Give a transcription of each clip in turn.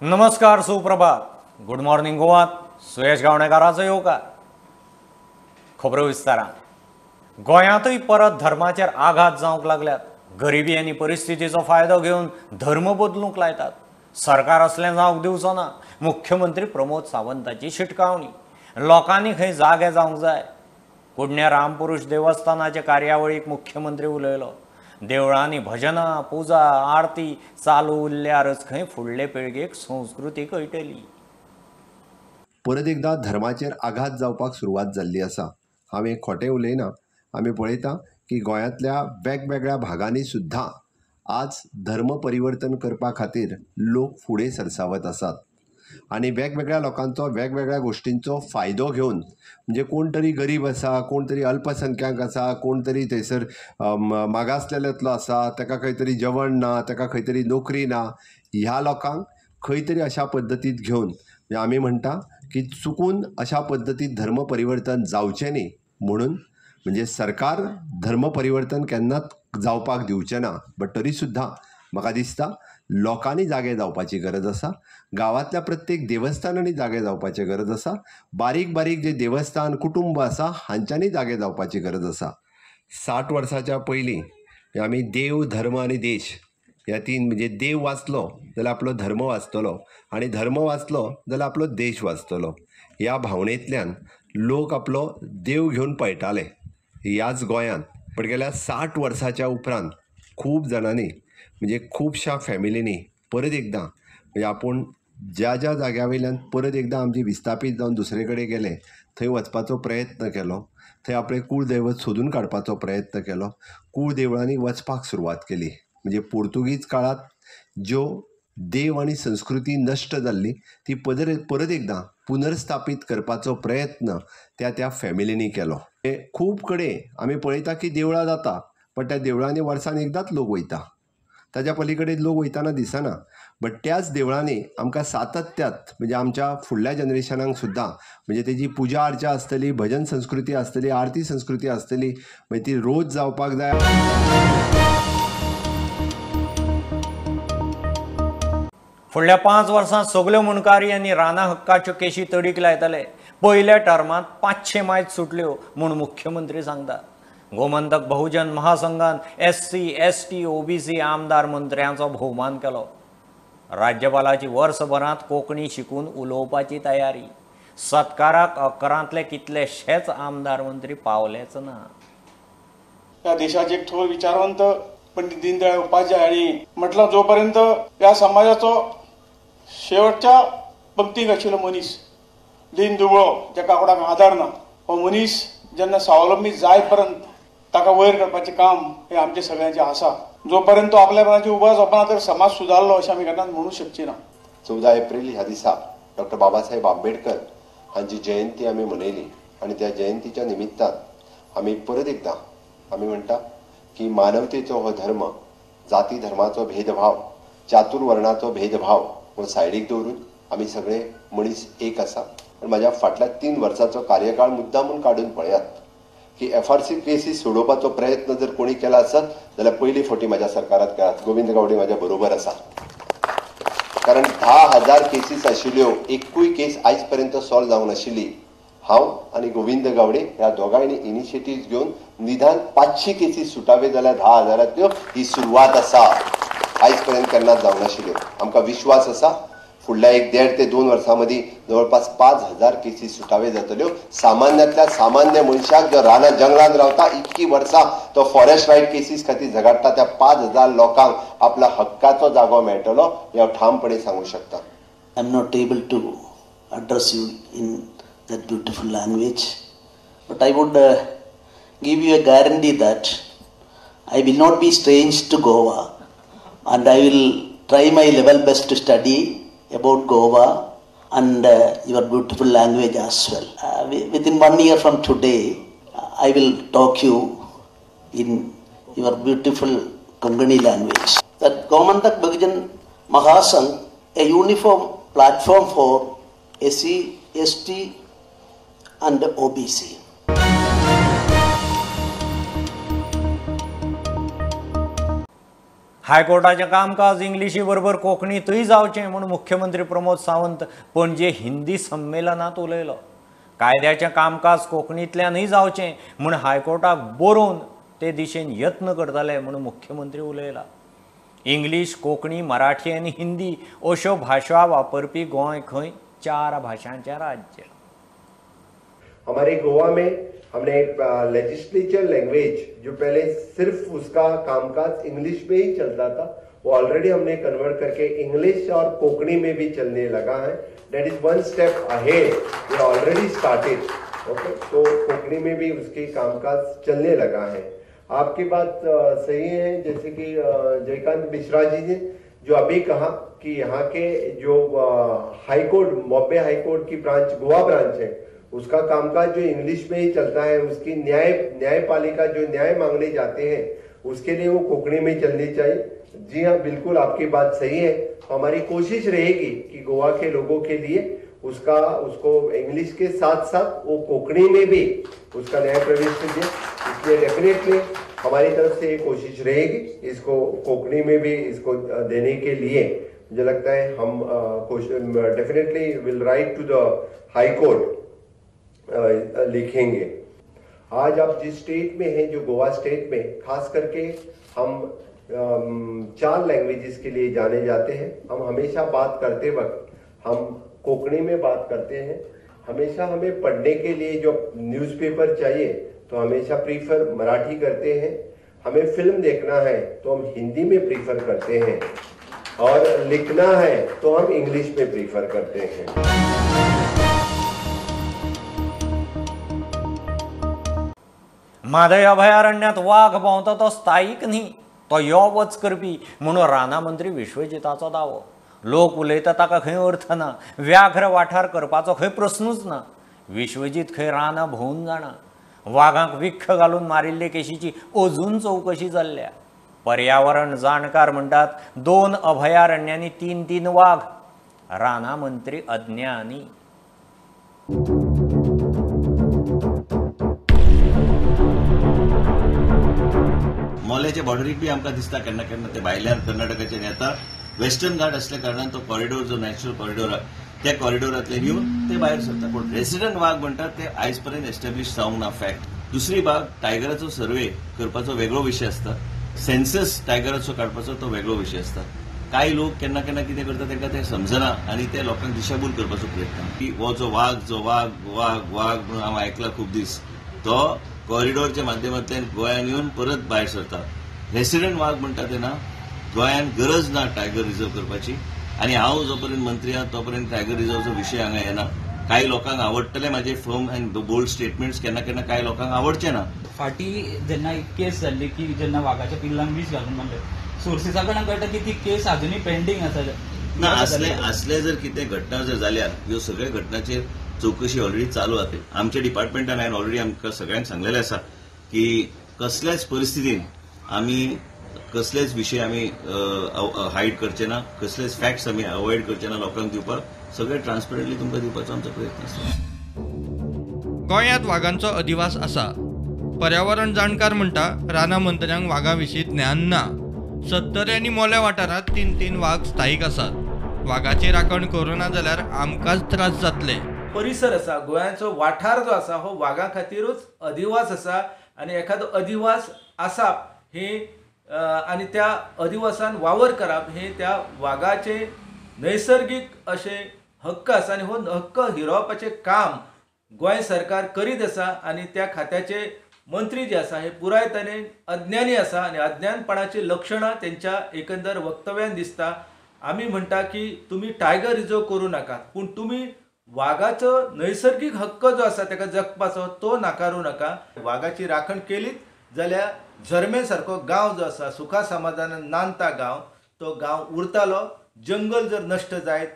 नमस्कार, सुप्रभात. Good morning Goa. Suyash गावणेकाराचो येवकार. खबरो विस्तारान. गोंयांतूय परत धर्माचेर आघात जावंक लागल्यात. गरिबी आनी परिस्थितीचो फायदो घेवन धर्म बदलूंक लायतात. सरकार असलें जावंक दिवचो ना. मुख्यमंत्री प्रमोद सावंताची शिटकावणी. लोकांनी खंय जागे जावंक जाय. कुडण्या रामपुरुष देवस्थानाचे कार्यावळीक मुख्यमंत्री उलयलो. देवळांनी भजनां, पुजा, आरती चालू उरल्यारच खंय फुडले पिळगेक संस्कृती कळटली. परत एकदा धर्माचेर आघात जावपाक सुरवात जाल्ली आसा. हांवें खोटें उलयना. आमी पळयता की गोंयांतल्या वेगवेगळ्या भागांनी सुद्दां आज धर्म परिवर्तन करपा खातीर लोक फुडें सरसावत आसात आनी वेगवेगळ्या लोकांचो वेगवेगळ्या गोश्टींचो फायदो घेवन म्हणजे कोण तरी गरीब आसा, कोण तरी अल्पसंख्याक आसा, कोण तरी थंयसर मागासलेल्यांतलो आसा, ताका खंय तरी जेवण ना, ताका खंय तरी नोकरी ना, ह्या लोकांक खंय तरी अशा पद्दतीत घेवन आमी म्हणटा की चुकून अशा पद्दतीत धर्म परिवर्तन जावचें न्ही म्हणून म्हणजे सरकार धर्म परिवर्तन केन्नाच जावपाक दिवचें ना. बट तरी सुद्दां म्हाका दिसता लोकांनी जागे जावपाची गरज आसा. गांवांतल्या प्रत्येक देवस्थानांनी जागे जावपाची गरज आसा. बारीक बारीक जे देवस्थान कुटुंब आसा हांच्यांनी जागे जावपाची गरज आसा. 60 वर्साच्या पयलीं आमी देव, धर्म आनी देश ह्या तीन म्हणजे देव वाचलो जाल्यार आपलो धर्म वाचतलो आनी धर्म वाचलो जाल्यार आपलो देश वाचतलो. ह्या भावनेंतल्यान लोक आपलो देव घेवन पळटाले. ह्याच गोंयांत पण गेल्या 60 वर्साच्या उपरांत खूब जाणांनी म्हणजे खुबश्या फॅमिलींनी परत एकदां म्हणजे आपूण ज्या ज्या जाग्या वयल्यान परत एकदां आमचे विस्थापीत जावन दुसरे कडेन गेले थंय वचपाचो प्रयत्न केलो. थंय आपलें कुळदैवत सोदून काडपाचो प्रयत्न केलो. कुळदेवळांनी वचपाक सुरवात केली. म्हणजे पोर्तुगीज काळात ज्यो देव आनी संस्कृती नश्ट जाल्ली ती परत एकदां पुनर्स्थापीत करपाचो प्रयत्न त्या फॅमिलींनी केलो. खूब कडेन आमी पळयता की देवळां जाता पण त्या देवळांनी वर्सान एकदांच लोक वयता. ताच्या पलीकडे लोक वयताना दिसना. बट त्याच देवळांनी आमकां सातत्यात म्हणजे आमच्या फुडल्या जनरेशनाक सुद्दां म्हणजे तेजी पुजा अर्चा आसतली, भजन संस्कृती आसतली, आरती संस्कृती आसतली म्हणजे ती रोज जावपाक जाय. फुडल्या 5 वर्सांत सगल्यो मुणकारी आनी रानां हक्काच्यो केशी तडीक लायतले. पयल्या टर्मांत 500 मायज सुटल्यो म्हूण मुख्यमंत्री सांगतात. गोमंतक बहुजन महासंघान SC, ST, OBC आमदार मंत्र्यांचो भोवमान केलो. राज्यपालाची वर्सभरांत कोंकणी शिकून उलोवपाची तयारी. सत्काराक अकरांतले कितलेशेच आमदार मंत्री पावलेच ना. या देशाचे एक थोर विचारवंत पंडित दीनदयाळ उपाध्याय हांणी म्हटलं, जोपर्यंत या समाजाचो शेवटच्या पंक्तीक आशिल्लो मनीस दिन दुबळो जाका कोणाक आदार ना, हो मनीस जेन्ना स्वावलंबी जाय पर्यंत ताका वयर काडपाचें काम हे आमचे सगळ्यांचें आसा. जोपर्यंत तो आपल्या मनाची उबा जावना तर समाज सुदारलो अशें आमी केन्नाच म्हणूंक शकची ना. 14 एप्रिल ह्या दिसा डॉ. बाबासाहेब आंबेडकर हांची जयंती आमी मनयली आनी त्या जयंतीच्या निमित्तान आमी परत एकदां आमी म्हणटा की मानवतेचो हो धर्म, जाती धर्माचो भेदभाव, चातुर्वर्णाचो भेदभाव हो सायडीक दवरून आमी सगळे मनीस एक आसा. आनी म्हाज्या फाटल्या 3 वर्सांचो कार्यकाळ मुद्दामून काडून पळयात की FRC केसीस सोडोवपाचो प्रयत्न जर कोणी केला आसत जाल्यार पयली फावटी म्हाज्या सरकारात केलात. गोविंद गावडे म्हाज्या बरोबर आसा. कारण 10,000 केसीस आशिल्ल्यो, एकूय केस आयज पर्यंत सॉल्व जावंक नाशिल्ली. हांव आनी गोविंद गावडे ह्या दोगांयनी इनिशिएटिव्ह घेवन निदान 500 केसीस सुटावे जाल्यार 10,000तल्यो ही सुरवात आसा. आयज पर्यंत केन्नाच जावंक नाशिल्ल्यो. आमकां विश्वास आसा फुडल्या 1.5 ते 2 वर्सां मदीं जवळपास 5,000 केसीस सुटावे जातल्यो. सामान्यांतल्या सामान्य मनशाक जो रानां जंगलांत रावता इतकी वर्सां तो फॉरेस्ट रायट केसीस खातीर झगडटा त्या 5,000 लोकांक आपल्या हक्काचो जागो मेळटलो हे हांव ठामपणे सांगूं शकता. I am not able to address you in that beautiful language, but I would give you a guarantee that I will not be strange to Goa and I will try my level best to study about Goa and your beautiful language as well. Within 1 year from today, I will talk you in your beautiful Konkani language. That Gomantak Bhajan Mahasangh, a uniform platform for SC, ST and OBC. हायकोर्टाचें कामकाज इंग्लिशी बरोबर कोंकणींतूय जावचें म्हूण मुख्यमंत्री प्रमोद सावंत पणजे हिंदी संमेलनांत उलयलो. कायद्याचें कामकाज कोंकणींतल्यानूय जावचें म्हूण हायकोर्टाक बरोवन ते दिशेन यत्न करतले म्हूण मुख्यमंत्री उलयला. इंग्लीश, कोंकणी, मराठी आनी हिंदी अश्यो भाशा वापरपी गोंय खंय 4 भाशांचें राज्य. हमारे गोवा में हमने लेजिस्लेचर लैंग्वेज जो पहले सिर्फ उसका कामकाज इंग्लिश में ही चलता था, वो ऑलरेडी हमने कन्वर्ट करके इंग्लिश और कोंकणी में भी चलने लगा है. That is one step ahead, we already started. Okay, तो कोंकणी में भी उसके कामकाज चलने लगा है. आपकी बात सही है, जैसे कि जयकांत मिश्रा जी ने जो अभी कहा कि यहाँ के जो हाईकोर्ट, बॉम्बे हाईकोर्ट की ब्रांच, गोवा ब्रांच है, उसका कामकाज जो इंग्लिश में ही चलता है, उसकी न्यायपालिका जो न्याय मांगने जाते हैं उसके लिए वो कोंकणी में चलनी चाहिए. जी हाँ, बिल्कुल आपकी बात सही है. हमारी कोशिश रहेगी कि गोवा के लोगों के लिए उसको इंग्लिश के साथ साथ वो कोंकणी में भी उसका न्याय प्रवेश दे. इसलिए डेफिनेटली हमारी तरफ से ये कोशिश रहेगी, इसको कोंकणी में भी इसको देने के लिए. मुझे लगता है हम definitely will write to the high court, लिखेंगे. आज आप जिस स्टेट में हैं, जो गोवा स्टेट में, खास करके हम 4 लैंग्वेजेस के लिए जाने जाते हैं. हम हमेशा बात करते वक्त हम कोंकणी में बात करते हैं. हमेशा हमें पढ़ने के लिए जो न्यूज़पेपर चाहिए तो हमेशा प्रीफर मराठी करते हैं. हमें फिल्म देखना है तो हम हिंदी में प्रीफर करते हैं, और लिखना है तो हम इंग्लिश में प्रीफर करते हैं. म्हादय अभयारण्यात वाघ भोंवता तो स्थायीक न्ही, तो यो वच करपी म्हणून राना मंत्री विश्वजिताचो दावो. लोक उलयता ताका खंय अर्थ ना, व्याघ्र वाठार करपाचो खंय प्रस्नूच ना. विश्वजीत खंय रानां भोंवन जाणा. वाघांक विख्ख घालून मारिल्ले केशीची अजून चवकशी जाल्ल्या. पर्यावरण जाणकार म्हणटात 2 अभयारण्यांनी 3 वाघ. राना मंत्री अज्ञानी. मोल्याच्या बॉर्डरीक बी आमकां दिसता केन्ना केन्ना ते भायल्यान कर्नाटकाच्यान येता. वेस्टर्न घाट असल्या कारणान तो कॉरिडोर जो नॅचरल कॉरिडोर त्या कॉरिडोरांतल्यान येवन ते भायर सरता. पूण रेसिडेंट वाघ म्हणटात ते आयज पर्यंत एस्टॅब्लिश जावंक ना फॅक्ट. दुसरी बाब, टायगराचो सर्वे करपाचो वेगळो विशय आसता. सेन्सस टायगराचो काडपाचो तो वेगळो विशय आसता. कांय लोक केन्ना केन्ना कितें करता तांकां तें समजना आनी ते लोकांक दिशाभूल करपाचो प्रयत्न की हो जो वाघ म्हणून हांव आयकला खूब दीस, तो कॉरिडोरच्या माध्यमांतल्यान गोंयांत येवन परत भायर सरता. रेसिडेंट वाघ म्हणटा तेन्ना गोंयांत गरज ना टायगर रिझर्व करपाची. आनी हांव जो पर्यंत मंत्री आहां तो पर्यंत टायगर रिझर्वचो विशय हांगा येना. कांय लोकांक आवडटले म्हाजे फर्म अँड बोल्ड स्टेटमेंट्स, केन्ना केन्ना कांय लोकांक आवडचे ना. फाटी जेन्ना एक केस जाल्ली की जेन्ना वाघाच्या पिल्लांक विष घालून मारले, सोर्सीसा कडल्यान कळटा की ती केस अजुनूय पेंडिंग आसा. ना, असले जर कितें घटना जर जाल्यार ह्यो सगळ्या घटनांचेर चवकशी ऑलरेडी चालू आसा. आमच्या डिपार्टमेंटान हांवें ऑलरेडी आमकां सगळ्यांक सांगलेलें आसा की कसल्याच परिस्थितीन आमी कसलेच विशय आमी हायड करचे ना, कसलेच फॅक्ट्स आमी अवॉइड करचे ना. लोकांक दिवपाक सगळे ट्रान्सपरंटली तुमकां दिवपाचो आमचो प्रयत्न आसा. गोंयांत वाघांचो अधिवास आसा. पर्यावरण जाणकार म्हणटा राना मंत्र्यांक वाघा विशीं ज्ञान ना. सत्तरी आनी मोल्या वाठारांत 3 वाघ स्थायीक आसात. वाघाची राखण करूना जाल्यार आमकांच त्रास जातले. परिसर आसा, गोंयाचो वाठार जो आसा हो वाघा खातीरूच अधिवास आसा. आनी एखादो अधिवास आसाप हे आनी त्या अधिवासान वावर करप हे त्या वाघाचे नैसर्गीक अशे हक्क आसा. आनी हो हक्क हिरोवपाचें काम गोंय सरकार करीत आसा. आनी त्या खात्याचे मंत्री जे आसा हे पुराय तरेन अज्ञानी आसा. आनी अज्ञानपणाची लक्षणां तेंच्या एकंदर वक्तव्यान दिसता. आमी म्हणटा की तुमी टायगर रिझर्व करूं नाकात, पूण तुमी वाघाचो नैसर्गीक हक्क जो आसा ताका जगपाचो तो नाकारूं नाका. वाघाची राखण केलीत जाल्यार झरमे सारको गांव जो आसा, सुखा समाधानान नांदता गांव, तो गांव उरतालो. जंगल जर नश्ट जायत,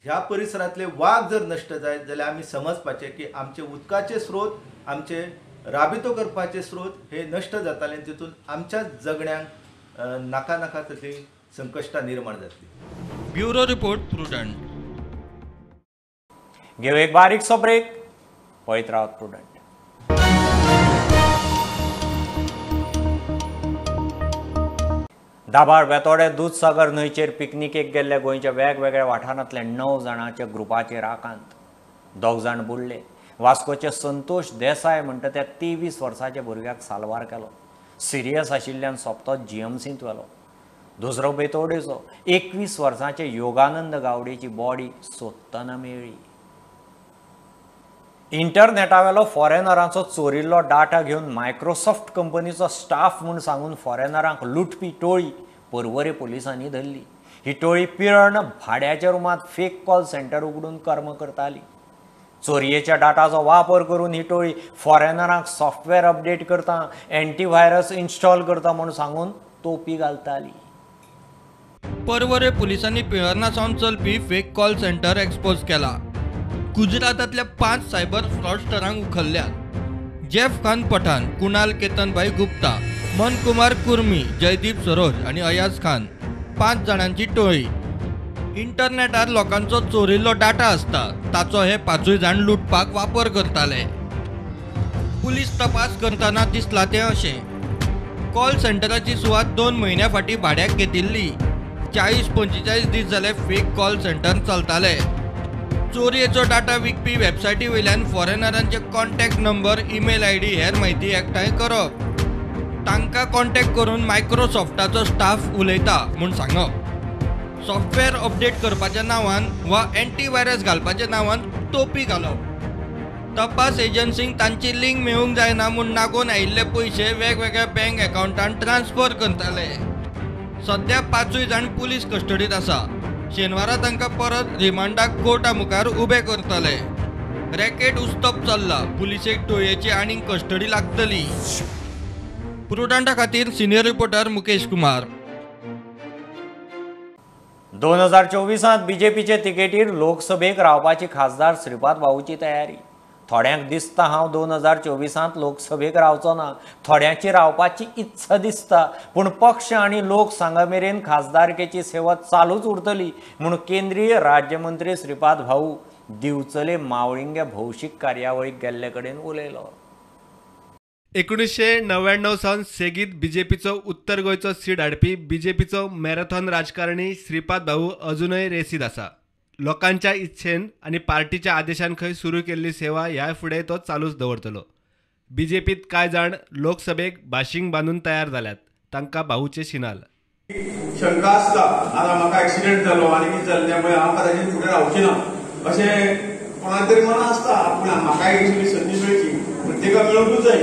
ह्या परिसरांतले वाघ जर नश्ट जायत जाल्यार आमी समजपाचें की आमचे उदकाचे स्रोत, आमचे राबितो करपाचे स्रोत हे नश्ट जाताले. तितून आमच्या जगण्यांक नाका नाका तसली संकश्टां निर्माण जातली. Bureau report prudent. घेऊ एक बारीकसो ब्रेक. पळयत रावत प्रुडंट. दाबाळ बेतोडे दूधसागर न्हंयचेर पिकनिकेक गेल्ले गोंयच्या वेगवेगळ्या वाठारांतले 9 जाणांच्या ग्रुपाचेर आकांत. 2 जाण बुडले. वास्कोचे संतोष देसाय म्हणटा त्या 23 वर्साच्या भुरग्याक साल्वार केलो. सिरियस आशिल्ल्यान सोंपतो जीएमसींत व्हेलो. दुसरो बेतोडेचो 21 वर्साचे योगानंद गावडेची बॉडी सोदतना मेळ्ळी. इंटरनेटावेलो फॉरेनरांचो चोरिल्लो डाटा घेवन मायक्रोसॉफ्ट कंपनीचो स्टाफ म्हूण सांगून फॉरेनरांक लुटपी टोळी पर्वरे पुलिसांनी धरली. ही टोळी पिळण भाड्याच्या रुमांत फेक कॉल सेंटर उगडून कर्म करताली. चोरयेच्या डाटाचो वापर करून ही टोळी फॉरेनरांक सॉफ्टवेअर अपडेट करता, एंटीव्हायरस इन्स्टॉल करता म्हूण सांगून तोपी घालताली. पर्वरे पुलिसांनी पिळर्णा सावन चलपी फेक कॉल सेंटर एक्सपोज केला. गुजरातांतल्या 5 सायबर फ्रॉडस्टरांक उखल्ल्यात. जेफ खान पठाण, कुणाल केतनभाई गुप्ता, मनकुमार कुर्मी, जयदीप सरोज आणि अयाज खान 5 जाणांची टोळी. इंटरनेटार लोकांचो चोरिल्लो डाटा आसता ताचो हे 5 जाण लुटपाक वापर करताले. पुलीस तपास करतना दिसला ते अशें. कॉल सेंटराची सुवात 2 म्हयन्या फाटीं भाड्याक घेतिल्ली. 40-45 दीस जाले फेक कॉल सेंटर चलताले. चोरयेचो डाटा विकपी वेबसायटी वयल्यान फॉरेनरांचे कॉन्टॅक्ट नंबर, ईमेल आयडी हेर म्हायती एकठांय करप. तांकां कॉन्टॅक्ट करून मायक्रोसॉफ्टाचो स्टाफ उलयता म्हूण सांगप. सॉफ्टवेअर अपडेट करपाच्या नांवान वा एंटीव्हायरस घालपाच्या नांवान तोपी घालप. तपास एजन्सींक तांची लिंक मेळूंक जायना म्हूण नागोन आयिल्ले पयशे वेगवेगळ्या बँक अकावंटांत ट्रान्सफर करताले. सध्या 5 जाण पुलीस कस्टडीत आसा. शेनवारा तांकां परत रिमांडाक कोर्टा मुखार उबे करतले. रॅकेट उस्तप चल्ला. पुलिसेक टोळयेची आनीक कस्टडी लागतली. प्रुडंटा खातीर सिनियर रिपोर्टर मुकेश कुमार. 2024 बीजेपीचे तिकेटीर लोकसभेक रावपाची खासदार श्रीपाद भाऊची तयारी. थोड्यांक दिसता हांव 2024 लोकसभेक रावचो ना, थोड्यांची रावपाची इत्सा दिसता, पूण पक्ष आनी लोक सांगा मेरेन खासदारकेची सेवा चालूच उरतली म्हूण केंद्रीय राज्यमंत्री श्रीपाद भाऊ दिवचले मावळिंगे भौशीक कार्यावळीक गेल्ले कडेन उलयलो. 1999 सावन सेगीत बीजेपीचो उत्तर गोंयचो सीट हाडपी बीजेपीचो मॅरेथॉन राजकारणी श्रीपाद भाऊ अजूनय रेसीद आसा. लोकांच्या इच्छेन आनी पार्टीच्या आदेशान खंय सुरू केल्ली सेवा ह्या फुडें तो चालूच दवरतलो. बीजेपीत कांय जाण लोकसभेक भाशींक बांदून तयार जाल्यात. तांकां भाऊचे शिनाल. शंका आसता आतां म्हाका एक्सिडेंट जालो आनी कितें जालें त्यामुळे हांव ताजेर फुडें रावची ना अशें कोणाक तरी मनां आसता. पूण म्हाकाय सगळी संदी मेळची प्रत्येकाक मेळूंकूच जाय.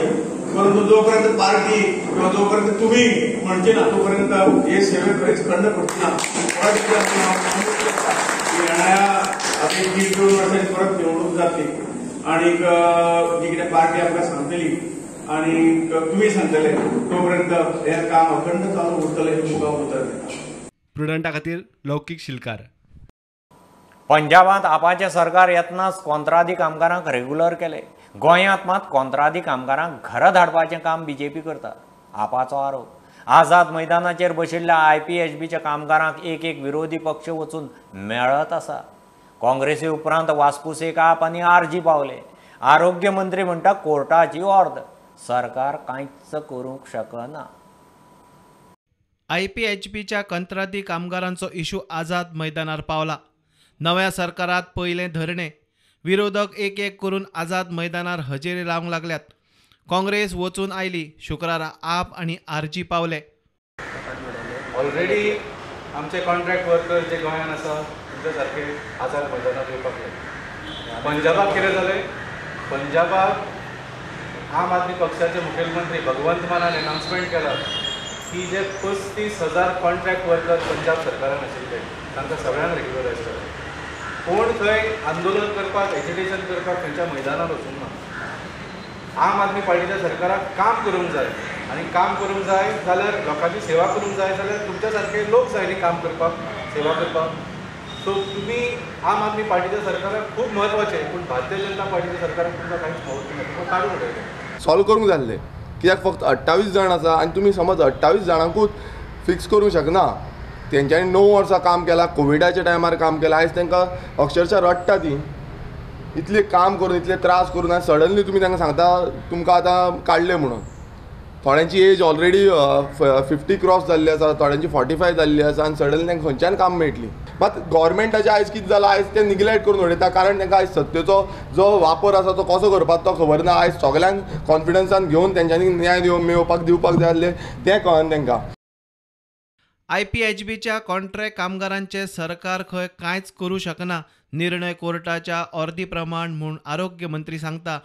परंतु जोपर्यंत पार्टी किंवा जोपर्यंत तुम्ही म्हणचे ना तोपर्यंत हे सेवेक खंयच खंड पडची ना. येणाऱ्या आता 1-2 वर्सांनी परत निवडणूक जातली आणि जी कितें पार्टी आमकां सांगतली आणि तुम्ही सांगतले तोपर्यंत हे काम अखंड चालू उरतलें हे मुखार उतर देता. प्रुडंटा खातीर लौकीक शिलकार. पंजाबात आपाचें सरकार येतनाच कंत्राटी कामगारांक रेग्युलर केले. गोंयांत मात कंत्राटी कामगारांक घरा धाडपाचें काम बीजेपी करता. आपाचो आरोप. आझाद मैदानाचेर बशिल्ल्या IPHBच्या कामगारांक एक विरोधी पक्ष वचून मेळत आसा. काँग्रेसी उपरांत वास्पुसेक आप आनी आरजी पावले. आरोग्य मंत्री म्हणटा कोर्टाची ऑर्डर. सरकार कांयच करूंक शकना. IPHBच्या कंत्राटी कामगारांचो इशू आझाद मैदानार पावला. नव्या सरकारात पयले धरणे. विरोधक एक करून आझाद मैदानार हजेरी लावंक लागल्यात. काँग्रेस वचून आयली. शुक्रारा आप आनी आरजी पावले. ऑलरेडी आमचे कॉन्ट्रॅक्ट वर्कर जे गोंयांत आसा तुमचे सारखे आझाद मैदानात येवपाक लागले. पंजाबाक कितें जालें? पंजाबाक आम आदमी पक्षाचे मुखेलमंत्री भगवंत मानान अनाउन्समेंट केला की जे 35,000 कॉन्ट्रॅक्ट वर्कर पंजाब सरकारान आशिल्ले तांकां सगळ्यांक रेग्युलरायज केला. कोण थंय आंदोलन करपाक एजिटेशन करपाक खंयच्या मैदानार वचूंक ना. आम आदमी पार्टीच्या सरकाराक काम करूंक जाय आनी काम करूंक जाय जाल्यार लोकांची सेवा करूंक जाय जाल्यार तुमच्या सारके लोक जाय न्ही काम करपाक, सेवा करपाक. सो तुमी आम आदमी पार्टीच्या सरकाराक खूब म्हत्वाचे, पूण भारतीय जनता पार्टीच्या सरकाराक तुमकां कांयच म्हत्व ना. तुमकां काडून उडयलें. सॉल्व करूंक जाय आसलें. कित्याक फक्त 28 जाण आसा आनी तुमी समज 28 जाणांकूच फिक्स करूंक शकना. तेंच्यांनी 9 वर्सां काम केलां, कोविडाच्या टायमार काम केलां. आयज तांकां अक्षरशः रडटा ती. इतलें काम करून इतले त्रास करून आनी सडनली तुमी तांकां सांगता तुमकां आतां काडले म्हणून. थोड्यांची एज ऑलरेडी 50 क्रॉस जाल्ली आसा, थोड्यांची 45 जाल्ली आसा आनी सडनली तांकां खंयच्यान काम मेळटली. मात गव्हर्मेंटाचें आयज कितें जालां, आयज ते निग्लेक्ट करून उडयता, कारण तांकां आयज सत्तेचो जो वापर आसा तो कसो करपाचो तो खबर ना. आयज सगळ्यांक कॉन्फिडन्सान घेवन तेंच्यांनी न्याय दिवपाक जाय आसलें तें कळना तांकां. IPHBच्या कॉन्ट्रॅक्ट कामगारांचे सरकार खंय कांयच करूं शकना. निर्णय कोर्टाच्या अर्दी प्रमाण म्हूण आरोग्य मंत्री सांगता.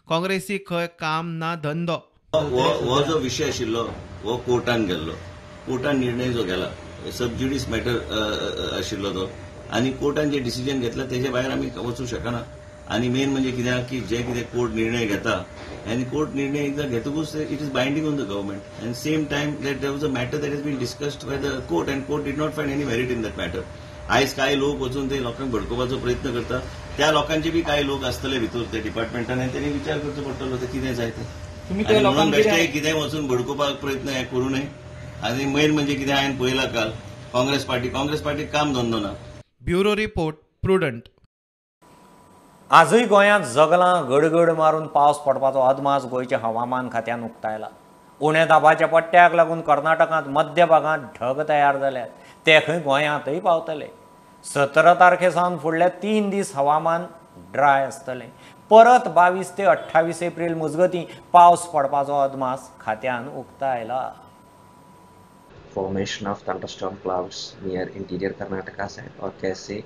काँग्रेसीक खंय काम ना धंदो. हो जो विशय आशिल्लो हो कोर्टान गेल्लो. कोर्टान निर्णय जो गेला सबज्युडिस मॅटर आशिल्लो तो, आनी कोर्टान जे डिसिजन घेतला तेजे भायर आमी वचूंक शकना. आनी मेन म्हणजे कित्याक की जे कितें कोर्ट निर्णय घेता आनी कोर्ट निर्णय एकदां घेतकूच it is binding on the government. And same time that there was a matter that has been discussed by the court and court did not find any merit in that matter. आयज कांय लोक वचून ते लोकांक भडकोवपाचो प्रयत्न करता. त्या लोकांचे बी कांय लोक आसतले भितर ते डिपार्टमेंटान आनी तेणी विचार करचो पडटलो ते कितें जाय ते. म्हणून बेश्टे कितें वचून भडकोवपाक प्रयत्न हे करूं नये. आनी मेन म्हणजे कितें हांवें पळयलां काल काँग्रेस पार्टीक काम धंदो ना. Bureau report Prudent. आजूय गोंयांत जगलां गडगड मारून पावस पडपाचो अदमास गोंयच्या हवामान खात्यान उक्तायला. उण्या दाबाच्या पट्ट्याक लागून कर्नाटकांत मध्य भागांत ढग तयार जाल्यात. ते खंय गोंयांतय पावतले. 17 तारखेसावन फुडले 3 दीस हवामान ड्राय आसतलें. परत 22 ते 28 एप्रील मजगतीं पावस पडपाचो अदमास खात्यान उक्तायला. Formation of thunderstorm clouds near interior Karnataka side और कैसे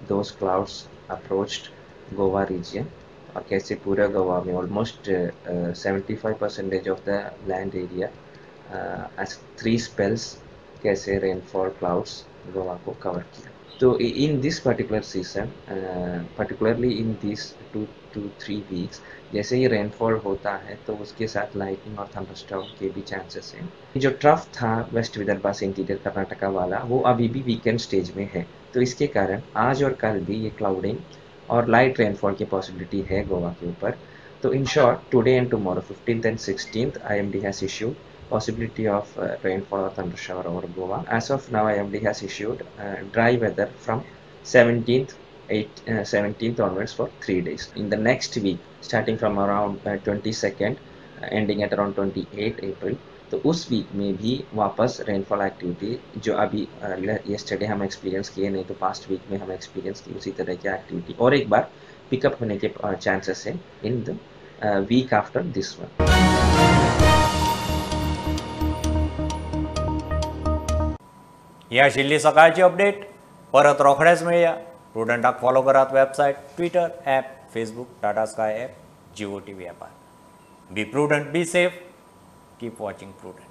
those clouds approached Goa region और कैसे पूरा गोवा में almost 75% of the land area as 3 spells कैसे rainfall clouds गोवा को cover किया. तो in this particular season particularly in these 2 to 3 weeks जैसे ही रेनफॉल होता है तो उसके साथ लाइटनिंग और थंडरस्टॉर्म के भी चांसेस हैं. जो ट्रफ था वेस्ट विदर्भा से इंटीरियर कर्नाटका वाला वो अभी भी वीकेंड स्टेज में है. तो इसके कारण आज और कल भी ये क्लाउडिंग और लाइट रेनफॉल की पॉसिबिलिटी है गोवा के ऊपर. तो in short today end tomorrow 15th and 16th IMD has issued possibility of rainfall or thunder shower over Goa. As of now IMD has issued dry weather from 17th onwards for 3 days. In the next week starting from around 22nd ending at around 28 April, तो उस weak में भी वापस rainfall activity जो अभी yesterday हम experience किए, नहीं तो past weak में हम एक्सपीरियंस की उसी तरह की एक्टिविटी और एक बार पिकअप होने के चांसेस हैं in the week after this one. ही आशिल्ली सकाळची अपडेट. परत रोखडेच मेळया. प्रुडंटाक फॉलो करात website, Twitter, app, Facebook, Tata Sky app, Jio TV ॲपार. Be Prudent, be safe, keep watching prudent.